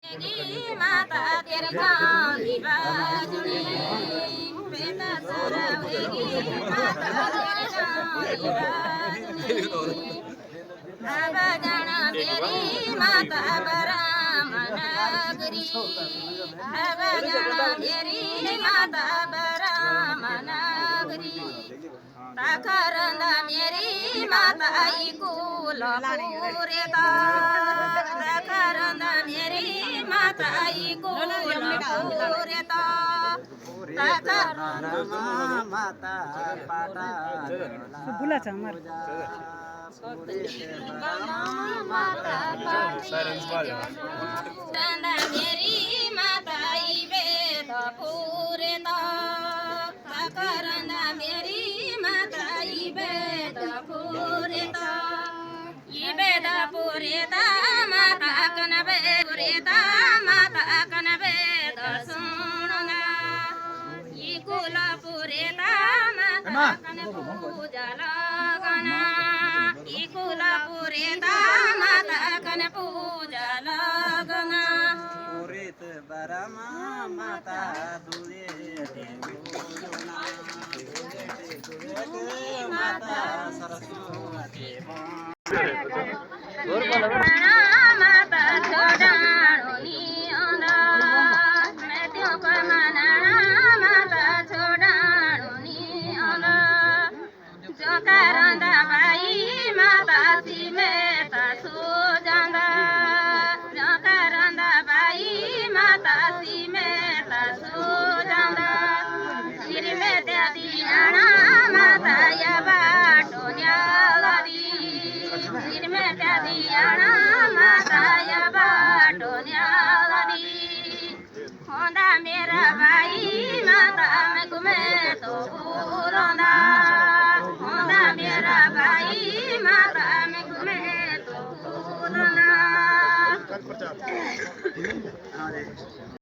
माता तेरे गाँव की बाजुड़ी बेटा सरवेगी माता तेरे गाँव की बाजुड़ी अब जाना मेरी माता ब्राह्मण नगरी अब जाना मेरी माता ब्राह्मण नगरी ताकरंदा मेरी माता कुल पूरेता ताकरंदा मेरी माता कुल पूरेता ताकरंदा माता पाटा बोला छ हमार माता पाटा मेरी माता वेद पूरेता ताकरंदा मेरी माता वेद पूरेता वेद पूरेता माता कनवे पूरेता माता कनवे सुनना कुल पूरेता माता कन पूजा लगना कुल पूरेता माता कन पूजा लगना पूरित बरमा माता दुले माता सरस्वती माता छोडाणी मैं त्यो कमाना माता छोडाणी जो करंदा भाई माता सीमेता सुजांदा जो करंदा भाई माता सीमेता सुजांदा सिर में त्यादी आना माता या बाटो न्यालदी सिर में त्यादी आना माता या बाटो न्यालदी होंदा मेरा भाई माता मैं घूमे तो पूरोंदा होंदा मेरा भाई माता मैं घूमे तो पूरोंदा